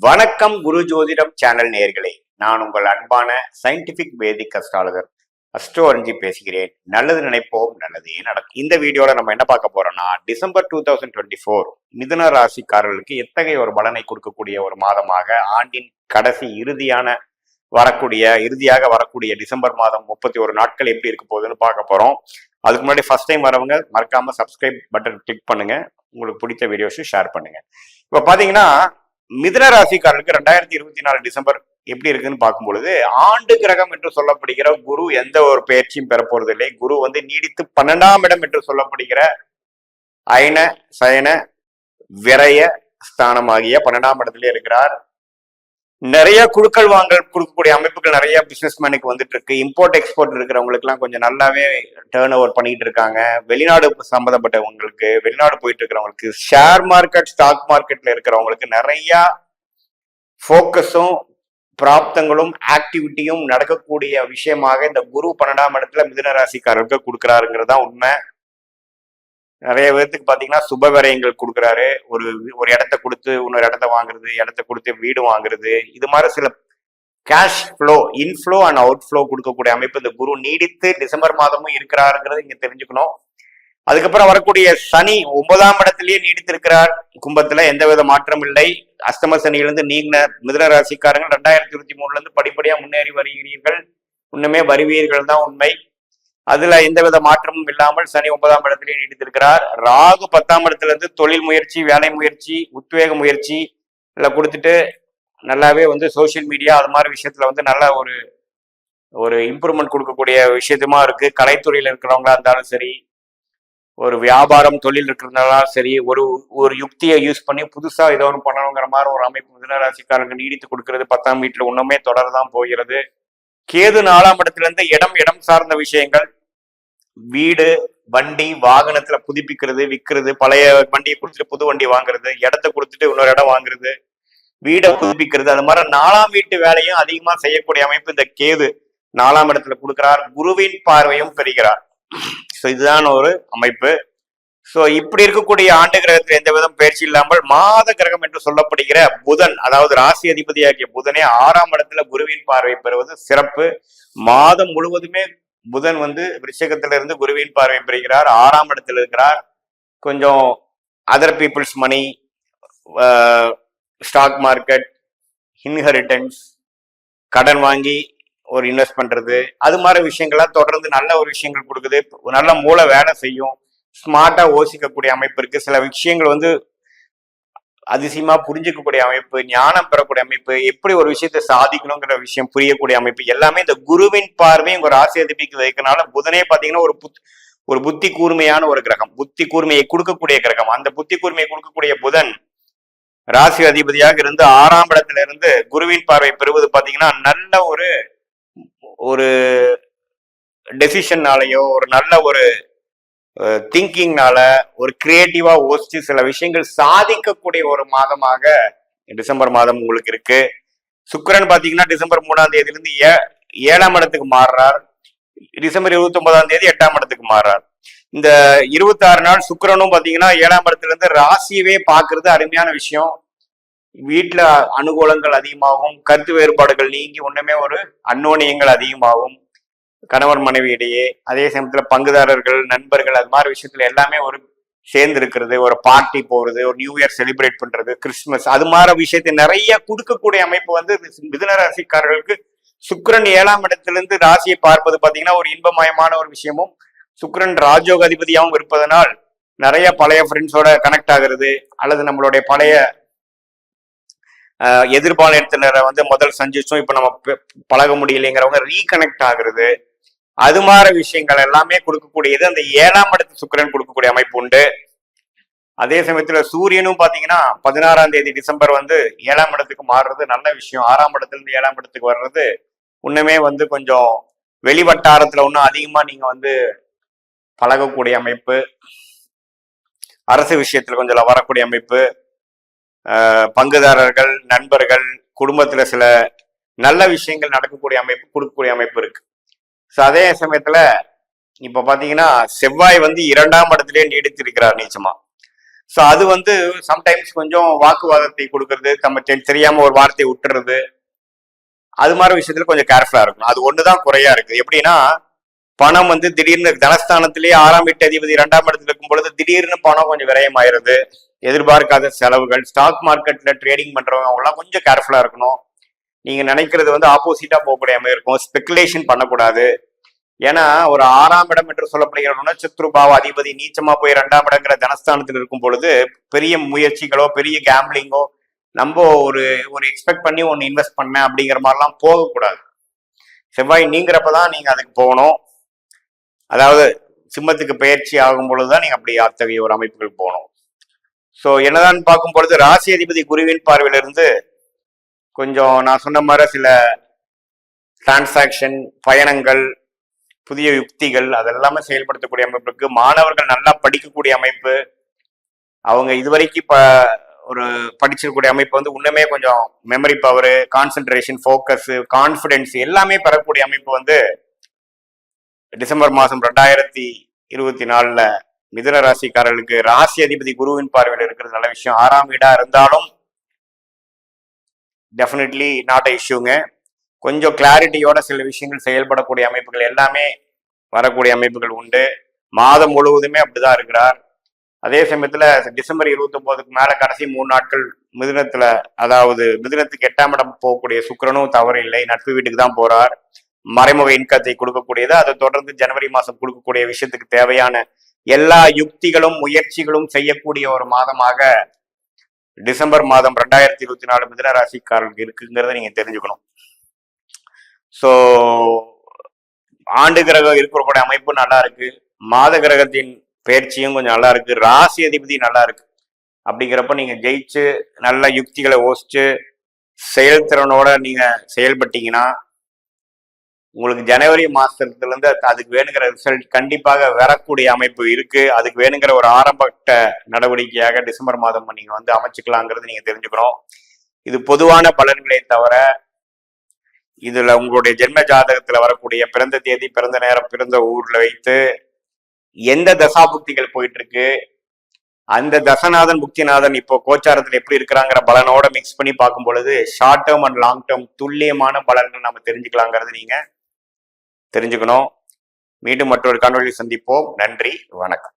வணக்கம் குரு ஜோதிடம் சேனல் நேயர்களே, நான் உங்கள் அன்பான சயின்டிபிக் வேதிக் அஸ்ட்ராலஜர் அஸ்ட்ரோ அரிஞ்சி பேசுகிறேன். நல்லது நினைப்போம், நல்லதே நடக்கும். இந்த வீடியோல நம்ம என்ன பார்க்க போறோம்னா, டிசம்பர் 2024 மிதுன ராசிக்காரர்களுக்கு எத்தகைய ஒரு பலனை கொடுக்கக்கூடிய ஒரு மாதமாக, ஆண்டின் கடைசி இறுதியாக வரக்கூடிய டிசம்பர் மாதம் 31 நாட்கள் எப்படி இருக்க போகுதுன்னு பார்க்க போறோம். அதுக்கு முன்னாடி ஃபர்ஸ்ட் டைம் வரவங்க மறக்காம சப்ஸ்கிரைப் பட்டன் கிளிக் பண்ணுங்க, உங்களுக்கு பிடிச்ச வீடியோஸும் ஷேர் பண்ணுங்க. இப்ப பாத்தீங்கன்னா மிதுன ராசிக்காரர்களுக்கு 2024 டிசம்பர் எப்படி இருக்குன்னு பார்க்கும் பொழுது, ஆண்டு கிரகம் என்று சொல்லப்படுகிற குரு எந்த ஒரு பயிற்சியும் பெற போறதில்லை. குரு நீடித்து 12ஆம் இடம் என்று சொல்லப்படுகிற அயன சயன விரய ஸ்தானமாகிய 12ஆம் இடத்திலே இருக்கிறார். நிறைய குழுக்கள் வாங்கல் கொடுக்கக்கூடிய அமைப்புகள் நிறைய பிசினஸ்மேனுக்கு வந்துட்டு இருக்கு. இம்போர்ட் எக்ஸ்போர்ட் இருக்கிறவங்களுக்கு எல்லாம் கொஞ்சம் நல்லாவே டேர்ன் ஓவர் பண்ணிட்டு இருக்காங்க. வெளிநாடு சம்பந்தப்பட்டவங்களுக்கு, வெளிநாடு போயிட்டு இருக்கிறவங்களுக்கு, ஷேர் மார்க்கெட் ஸ்டாக் மார்க்கெட்ல இருக்கிறவங்களுக்கு நிறைய போக்கஸும் பிராப்தங்களும் ஆக்டிவிட்டியும் நடக்கக்கூடிய விஷயமாக இந்த குரு 12ஆம் இடத்துல மிதுன ராசிக்காரருக்கு கொடுக்குறாருங்கிறதா உண்மை. நிறைய பேர்த்துக்கு பாத்தீங்கன்னா சுப விரயங்கள் கொடுக்குறாரு. ஒரு இடத்த கொடுத்து இன்னொரு இடத்த வாங்குறது, இடத்த கொடுத்து வீடு வாங்குறது, இது மாதிரி சில cash flow, inflow and out flow கொடுக்கக்கூடிய அமைப்பு இந்த குரு நீடித்து டிசம்பர் மாதமும் இருக்கிறாருங்கிறது இங்க தெரிஞ்சுக்கணும். அதுக்கப்புறம் வரக்கூடிய சனி 9ஆம் இடத்திலேயே நீடித்து இருக்கிறார். கும்பத்துல எந்தவித மாற்றம் இல்லை. அஷ்டம சனியிலிருந்து நீங்க மிதுன ராசிக்காரங்க 2023 படிப்படியா முன்னேறி வருகிறீர்கள். இன்னுமே வருவீர்கள் தான் உண்மை. அதுல எந்தவித மாற்றமும் இல்லாமல் சனி 9ஆம் இடத்திலே நீடித்திருக்கிறார். ராகு 10ஆம் இடத்துல இருந்து தொழில் முயற்சி, வேலை முயற்சி, உத்வேக முயற்சி எல்லாம் கொடுத்துட்டு நல்லாவே சோசியல் மீடியா அது மாதிரி விஷயத்துல நல்ல ஒரு இம்ப்ரூவ்மெண்ட் கொடுக்கக்கூடிய விஷயத்துமா இருக்கு. கலைத்துறையில இருக்கிறவங்களா இருந்தாலும் சரி, ஒரு வியாபாரம் தொழில் இருக்கிறதுனாலும் சரி, ஒரு யுக்தியை யூஸ் பண்ணி புதுசா ஏதோ ஒன்று பண்ணணுங்கிற மாதிரி ஒரு அமைப்பு மிதுனராசிக்காரங்க நீடித்து கொடுக்கிறது 10ஆம் வீட்டுல இன்னுமே தொடரதான் போகிறது. கேது 4ஆம் இடத்துல இருந்து இடம் சார்ந்த விஷயங்கள், வீடு, வண்டி, வாகனத்துல புதுப்பிக்கிறது, விற்கிறது, பழைய வண்டியை கொடுத்துட்டு புது வண்டி வாங்குறது, இடத்த கொடுத்துட்டு இன்னொரு இடம் வாங்குறது, வீடை புதுப்பிக்கிறது, அது மாதிரி 4ஆம் வீட்டு வேலையும் அதிகமா செய்யக்கூடிய அமைப்பு இந்த கேது 4ஆம் இடத்துல கொடுக்கிறார். குருவின் பார்வையும் பெறுகிறார். ஸோ இதுதான் ஒரு அமைப்பு. ஸோ இப்படி இருக்கக்கூடிய ஆண்டு கிரகத்தில் எந்த விதம் பயிற்சி இல்லாமல் மாத கிரகம் என்று சொல்லப்படுகிற புதன், அதாவது ராசி அதிபதியாகிய புதனே 6ஆம் இடத்துல குருவின் பார்வை பெறுவது சிறப்பு. மாதம் முழுவதுமே புதன் விருச்சிகத்தில இருந்து குருவின் பார்வை பெறுகிறார். 6ஆம் இடத்துல இருக்கிறார். கொஞ்சம் அதர் பீப்புள்ஸ் மணி, ஸ்டாக் மார்க்கெட், இன்ஹெரிட்டன்ஸ், கடன் வாங்கி ஒரு இன்வெஸ்ட் பண்றது, அது மாதிரி விஷயங்கள்லாம் தொடர்ந்து நல்ல ஒரு விஷயங்கள் கொடுக்குது. நல்ல மூளை வேலை செய்யும். ஸ்மார்ட்டா யோசிக்கக்கூடிய அமைப்பு இருக்கு. சில விஷயங்கள் அதிசயமா புரிஞ்சுக்கக்கூடிய அமைப்பு, ஞானம் பெறக்கூடிய அமைப்பு, எப்படி ஒரு விஷயத்தை சாதிக்கணுங்கிற விஷயம் புரியக்கூடிய அமைப்பு, எல்லாமே இந்த குருவின் பார்வை உங்க ராசி அதிபதிக்கு வைக்கிறனால புதனே பாத்தீங்கன்னா ஒரு புத்தி கூர்மையான ஒரு கிரகம், புத்தி கூர்மையை கொடுக்கக்கூடிய கிரகம். அந்த புத்தி கூர்மையை கொடுக்கக்கூடிய புதன் ராசி அதிபதியாக இருந்து 6ஆம் இடத்துல இருந்து குருவின் பார்வை பெறுவது பாத்தீங்கன்னா நல்ல ஒரு டெசிஷன்னாலேயோ, ஒரு நல்ல ஒரு திங்கிங்னால, ஒரு கிரியேட்டிவா யோசிச்சு சில விஷயங்கள் சாதிக்கக்கூடிய ஒரு மாதமாக டிசம்பர் மாதம் உங்களுக்கு இருக்கு. சுக்கிரன் பாத்தீங்கன்னா டிசம்பர் 3ஆம் தேதியிலிருந்து 7ஆம் இடத்துக்கு மாறுறார். டிசம்பர் 29ஆம் தேதி 8ஆம் இடத்துக்கு மாறுறார். இந்த 26 நாள் சுக்கிரனும் பாத்தீங்கன்னா 7ஆம் இடத்துல இருந்து ராசியவே பாக்குறது அருமையான விஷயம். வீட்டுல அனுகூலங்கள் அதிகமாகும், கருத்து வேறுபாடுகள் நீங்கி ஒண்ணுமே ஒரு அந்யோன்யங்கள் அதிகமாகும் கணவன் மனைவி இடையே. அதே சமயத்துல பங்குதாரர்கள், நண்பர்கள், அது மாதிரி விஷயத்துல எல்லாமே சேர்ந்து இருக்கிறது, ஒரு பார்ட்டி போறது, ஒரு நியூ இயர் செலிப்ரேட் பண்றது, கிறிஸ்துமஸ், அது மாதிரி விஷயத்தை நிறைய கொடுக்கக்கூடிய அமைப்பு மிதுன ராசிக்காரர்களுக்கு சுக்கிரன் 7ஆம் இடத்துல இருந்து ராசியை பார்ப்பது பாத்தீங்கன்னா ஒரு இன்பமயமான ஒரு விஷயமும், சுக்கிரன் ராஜயோக அதிபதியாகவும் இருப்பதனால் நிறைய பழைய ஃப்ரெண்ட்ஸோட கனெக்ட் ஆகுறது, அல்லது நம்மளுடைய பழைய எதிர்பாலினத்தினரை முதல் சந்திச்சோம், இப்ப நம்ம பழக முடியலைங்கிறவங்க ரீகனெக்ட் ஆகுறது, அது மாதிரி விஷயங்கள் எல்லாமே கொடுக்கக்கூடியது அந்த 7ஆம் இடத்து சுக்கிரன் கொடுக்கக்கூடிய அமைப்பு உண்டு. அதே சமயத்துல சூரியனும் பாத்தீங்கன்னா 16ஆம் தேதி டிசம்பர் 7ஆம் இடத்துக்கு மாறுறது நல்ல விஷயம். 6ஆம் இடத்துல இருந்து 7ஆம் இடத்துக்கு வர்றது இன்னுமே கொஞ்சம் வெளி வட்டாரத்துல இன்னும் அதிகமா நீங்க பழகக்கூடிய அமைப்பு, அரசு விஷயத்துல கொஞ்சம் வரக்கூடிய அமைப்பு, பங்குதாரர்கள், நண்பர்கள், குடும்பத்துல சில நல்ல விஷயங்கள் நடக்கக்கூடிய அமைப்பு, கொடுக்கக்கூடிய அமைப்பு இருக்கு. ஸோ அதே சமயத்துல இப்ப பாத்தீங்கன்னா செவ்வாய் 2ஆம் இடத்திலே நீடித்து இருக்கிறார் நீச்சமா. ஸோ அது வந்து சம்டைம்ஸ் கொஞ்சம் வாக்குவாதத்தை கொடுக்கறது, நம்ம தெரியாம ஒரு வார்த்தையை விட்டுறது, அது மாதிரி விஷயத்துல கொஞ்சம் கேர்ஃபுல்லா இருக்கணும். அது ஒண்ணுதான் குறையா இருக்கு. எப்படின்னா பணம் வந்து திடீர்னு தனஸ்தானத்திலேயே 6ஆம் வீட்டு அதிபதி 2ஆம் இடத்துல இருக்கும் பொழுது திடீர்னு பணம் கொஞ்சம் விரயமாயிருது. எதிர்பார்க்காத செலவுகள். ஸ்டாக் மார்க்கெட்ல ட்ரேடிங் பண்றவங்க அவங்கலாம் கொஞ்சம் கேர்ஃபுல்லா இருக்கணும். நீங்க நினைக்கிறது வந்து ஆப்போசிட்டா போகக்கூடிய அமைப்பு இருக்கும். ஸ்பெகுலேஷன் பண்ணக்கூடாது. ஏன்னா ஒரு 6ஆம் இடம் என்று சொல்லப்படுகிற குணச்சத்ருபாவ அதிபதி நீச்சமா போய் 2ஆம் இடங்கிற தனஸ்தானத்தில் இருக்கும் பொழுது பெரிய முயற்சிகளோ பெரிய கேம்பிளிங்கோ நம்ம ஒரு ஒரு எக்ஸ்பெக்ட் பண்ணி ஒன்று இன்வெஸ்ட் பண்ணேன் அப்படிங்கிற மாதிரிலாம் போகக்கூடாது. செவ்வாய் நீங்கிறப்பதான் நீங்க அதுக்கு போகணும். அதாவது சிம்மத்துக்கு பயிற்சி ஆகும் பொழுதுதான் நீங்க அப்படி அத்தகைய ஒரு அமைப்புகள் போகணும். ஸோ என்னதான் பார்க்கும் பொழுது ராசி அதிபதி குருவின் பார்வையிலிருந்து கொஞ்சம் நான் சொன்ன மாதிரி சில டிரான்சாக்ஷன், பயணங்கள், புதிய யுக்திகள் அதெல்லாமே செயல்படுத்தக்கூடிய அமைப்பு இருக்கு. மாணவர்கள் நல்லா படிக்கக்கூடிய அமைப்பு, அவங்க இதுவரைக்கும் இப்ப ஒரு படிச்சிருக்கக்கூடிய அமைப்பு வந்து இன்னுமே கொஞ்சம் memory power, concentration, focus, confidence எல்லாமே பெறக்கூடிய அமைப்பு வந்து டிசம்பர் மாதம் 2024 மிதுன ராசிக்காரர்களுக்கு ராசி அதிபதி குருவின் பார்வையில் இருக்கிறது நல்ல விஷயம். 6ஆம் வீடா இருந்தாலும் டெஃபினெட்லி நாட் அ இஷ்யூங்க. கொஞ்சம் கிளாரிட்டியோட சில விஷயங்கள் செயல்படக்கூடிய அமைப்புகள் எல்லாமே வரக்கூடிய அமைப்புகள் உண்டு. மாதம் முழுவதுமே அப்படிதான் இருக்கிறார். அதே சமயத்துல டிசம்பர் 29க்கு மேல கடைசி 3 நாட்கள் மிதுனத்துல, அதாவது மிதுனத்துக்கு 8ஆம் இடம் போகக்கூடிய சுக்கிரனும் தவறு இல்லை, நட்பு வீட்டுக்கு தான் போறார். மறைமுக இன்கத்தை கொடுக்கக்கூடியது. அதை தொடர்ந்து ஜனவரி மாதம் கொடுக்கக்கூடிய விஷயத்துக்கு தேவையான எல்லா யுக்திகளும் முயற்சிகளும் செய்யக்கூடிய ஒரு மாதமாக டிசம்பர் மாதம் 2024 மிதுன ராசிக்காரர்களுக்கு இருக்குங்கிறத நீங்க தெரிஞ்சுக்கணும். ஸோ ஆண்டு கிரகம் இருக்கக்கூடிய அமைப்பு நல்லா இருக்கு. மாத கிரகத்தின் பயிற்சியும் கொஞ்சம் நல்லா இருக்கு. ராசி அதிபதி நல்லா இருக்கு. அப்படிங்கிறப்ப நீங்க ஜெயிச்சு நல்ல யுக்திகளை யோசிச்சு செயல்திறனோட நீங்க செயல்பட்டீங்கன்னா உங்களுக்கு ஜனவரி மாசத்துல இருந்து அதுக்கு வேணுங்கிற ரிசல்ட் கண்டிப்பாக வரக்கூடிய அமைப்பு இருக்கு. அதுக்கு வேணுங்கிற ஒரு ஆரம்பட்ட நடவடிக்கையாக டிசம்பர் மாதம் நீங்க வந்து அமைச்சுக்கலாங்கிறது நீங்க தெரிஞ்சுக்கணும். இது பொதுவான பலன்களை தவிர இதுல உங்களுடைய ஜென்ம ஜாதகத்துல வரக்கூடிய பிறந்த தேதி, பிறந்த நேரம், பிறந்த ஊர்ல வைத்து எந்த தசாபுக்திகள் போயிட்டு இருக்கு, அந்த தசநாதன் புக்திநாதன் இப்போ கோச்சாரத்துல எப்படி இருக்கிறாங்கிற பலனோட மிக்ஸ் பண்ணி பார்க்கும் பொழுது short term and long term துல்லியமான பலன்கள் நம்ம தெரிஞ்சுக்கலாங்கிறது நீங்க தெரிஞ்சுக்கணும். மீண்டும் மற்றொரு காணொலியில் சந்திப்போம். நன்றி, வணக்கம்.